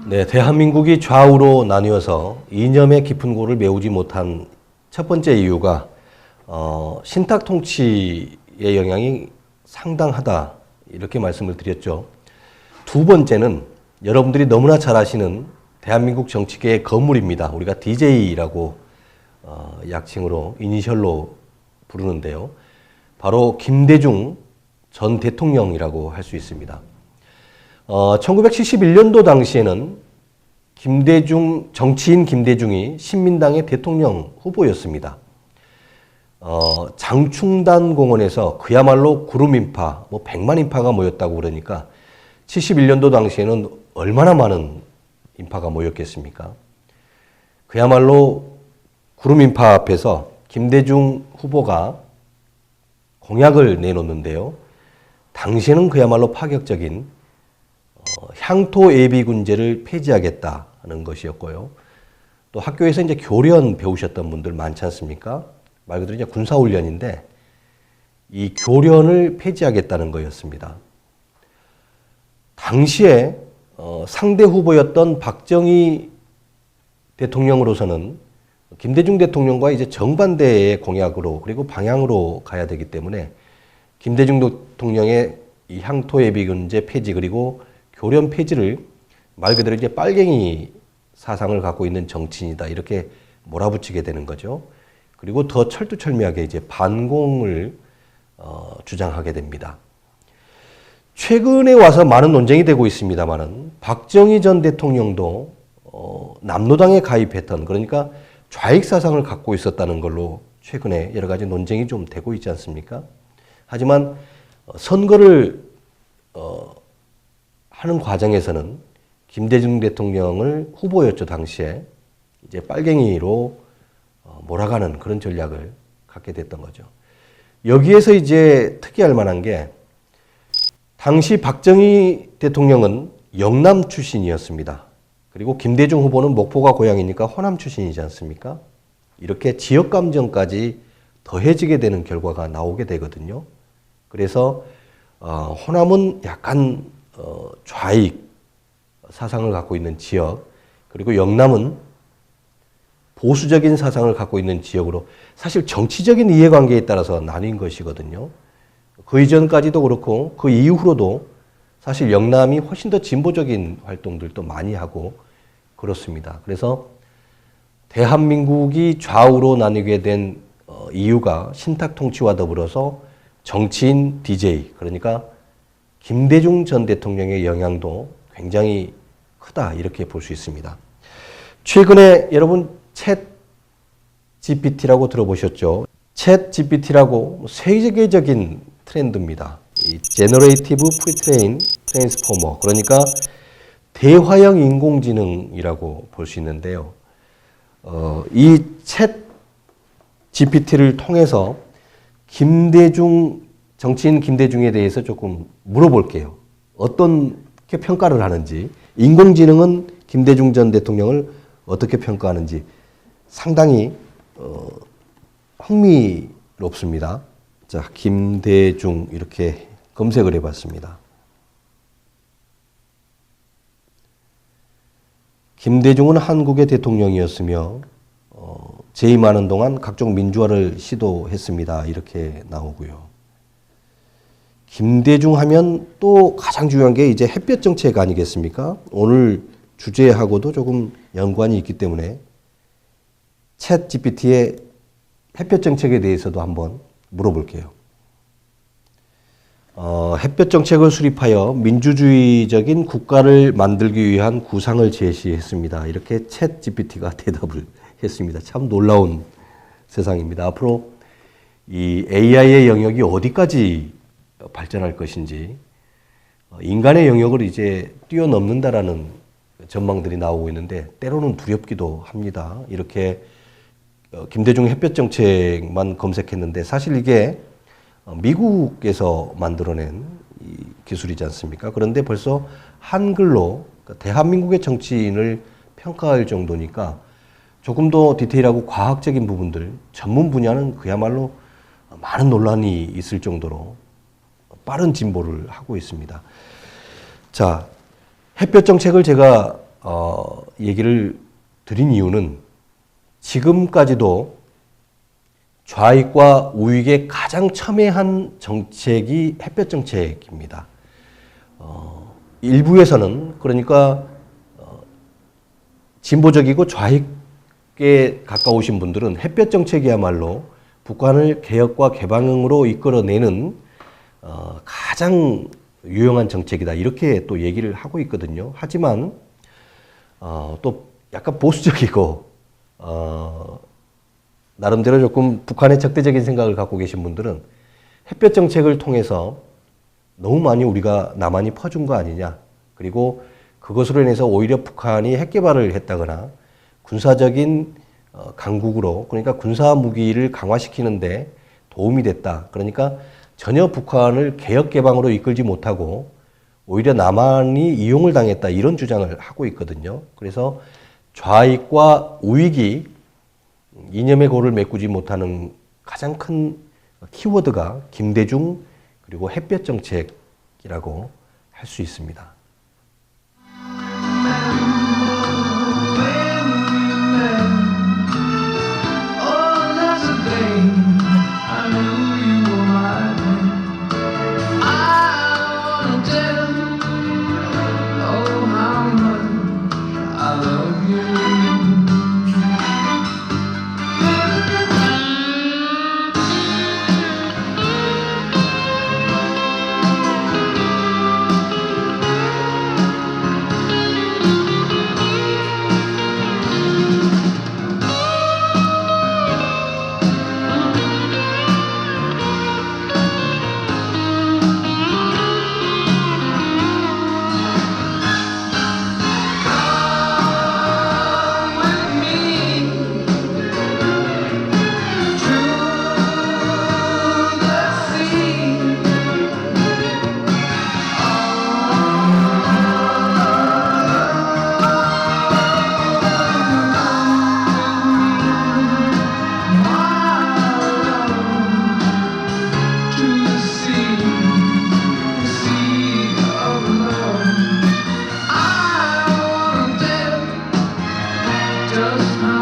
네, 대한민국이 좌우로 나뉘어서 이념의 깊은 골을 메우지 못한 첫 번째 이유가 신탁 통치의 영향이 상당하다 이렇게 말씀을 드렸죠. 두 번째는 여러분들이 너무나 잘 아시는 대한민국 정치계의 거물입니다. 우리가 DJ라고 약칭으로 이니셜로 부르는데요. 바로 김대중 전 대통령이라고 할 수 있습니다. 1971년도 당시에는 정치인 김대중이 신민당의 대통령 후보였습니다. 장충단 공원에서 그야말로 구름인파, 100만 인파가 모였다고 그러니까 71년도 당시에는 얼마나 많은 인파가 모였겠습니까? 그야말로 구름인파 앞에서 김대중 후보가 공약을 내놓는데요. 당시에는 그야말로 파격적인 향토 예비군제를 폐지하겠다는 것이었고요. 또 학교에서 이제 교련 배우셨던 분들 많지 않습니까? 말 그대로 이제 군사훈련인데 이 교련을 폐지하겠다는 거였습니다. 당시에 상대 후보였던 박정희 대통령으로서는 김대중 대통령과 이제 정반대의 공약으로 그리고 방향으로 가야 되기 때문에 김대중 대통령의 이 향토 예비군제 폐지 그리고 교련 폐지를 말 그대로 이제 빨갱이 사상을 갖고 있는 정치인이다 이렇게 몰아붙이게 되는 거죠. 그리고 더 철두철미하게 이제 반공을 주장하게 됩니다. 최근에 와서 많은 논쟁이 되고 있습니다만은 박정희 전 대통령도 남로당에 가입했던 그러니까 좌익 사상을 갖고 있었다는 걸로 최근에 여러 가지 논쟁이 좀 되고 있지 않습니까? 하지만 선거를 하는 과정에서는 김대중 대통령을 후보였죠, 당시에. 이제 빨갱이로 몰아가는 그런 전략을 갖게 됐던 거죠. 여기에서 이제 특이할 만한 게 당시 박정희 대통령은 영남 출신이었습니다. 그리고 김대중 후보는 목포가 고향이니까 호남 출신이지 않습니까? 이렇게 지역 감정까지 더해지게 되는 결과가 나오게 되거든요. 그래서 호남은 약간 좌익 사상을 갖고 있는 지역, 그리고 영남은 보수적인 사상을 갖고 있는 지역으로 사실 정치적인 이해관계에 따라서 나뉜 것이거든요. 그 이전까지도 그렇고 그 이후로도 사실 영남이 훨씬 더 진보적인 활동들도 많이 하고 그렇습니다. 그래서 대한민국이 좌우로 나뉘게 된 이유가 신탁 통치와 더불어서 정치인 DJ, 그러니까 김대중 전 대통령의 영향도 굉장히 크다 이렇게 볼 수 있습니다. 최근에 여러분 챗 GPT라고 들어보셨죠? 챗 GPT라고 세계적인 트렌드입니다. 이 제너레이티브 프리트레인 트랜스포머, 그러니까 대화형 인공지능이라고 볼 수 있는데요. 이 챗 GPT를 통해서 정치인 김대중에 대해서 조금 물어볼게요. 어떻게 평가를 하는지, 인공지능은 김대중 전 대통령을 어떻게 평가하는지 상당히 흥미롭습니다. 자, 김대중 이렇게 검색을 해봤습니다. 김대중은 한국의 대통령이었으며 재임하는 동안 각종 민주화를 시도했습니다. 이렇게 나오고요. 김대중 하면 또 가장 중요한 게 이제 햇볕 정책 아니겠습니까? 오늘 주제하고도 조금 연관이 있기 때문에 챗 GPT의 햇볕 정책에 대해서도 한번 물어볼게요. 햇볕 정책을 수립하여 민주주의적인 국가를 만들기 위한 구상을 제시했습니다. 이렇게 챗 GPT가 대답을 했습니다. 참 놀라운 세상입니다. 앞으로 이 AI의 영역이 어디까지 발전할 것인지, 인간의 영역을 이제 뛰어넘는다라는 전망들이 나오고 있는데 때로는 두렵기도 합니다. 이렇게 김대중 햇볕 정책만 검색했는데 사실 이게 미국에서 만들어낸 기술이지 않습니까? 그런데 벌써 한글로 대한민국의 정치인을 평가할 정도니까 조금 더 디테일하고 과학적인 부분들, 전문 분야는 그야말로 많은 논란이 있을 정도로 빠른 진보를 하고 있습니다. 자, 햇볕 정책을 제가 얘기를 드린 이유는 지금까지도 좌익과 우익의 가장 첨예한 정책이 햇볕 정책입니다. 일부에서는 그러니까 진보적이고 좌익에 가까우신 분들은 햇볕 정책이야말로 북한을 개혁과 개방으로 이끌어내는 가장 유용한 정책이다 이렇게 또 얘기를 하고 있거든요. 하지만 또 약간 보수적이고 나름대로 조금 북한에 적대적인 생각을 갖고 계신 분들은 햇볕 정책을 통해서 너무 많이 우리가 남한이 퍼준 거 아니냐. 그리고 그것으로 인해서 오히려 북한이 핵 개발을 했다거나 군사적인 강국으로 그러니까 군사 무기를 강화시키는데 도움이 됐다. 그러니까 전혀 북한을 개혁 개방으로 이끌지 못하고 오히려 남한이 이용을 당했다. 이런 주장을 하고 있거든요. 그래서 좌익과 우익이 이념의 고를 메꾸지 못하는 가장 큰 키워드가 김대중 그리고 햇볕 정책이라고 할 수 있습니다. Just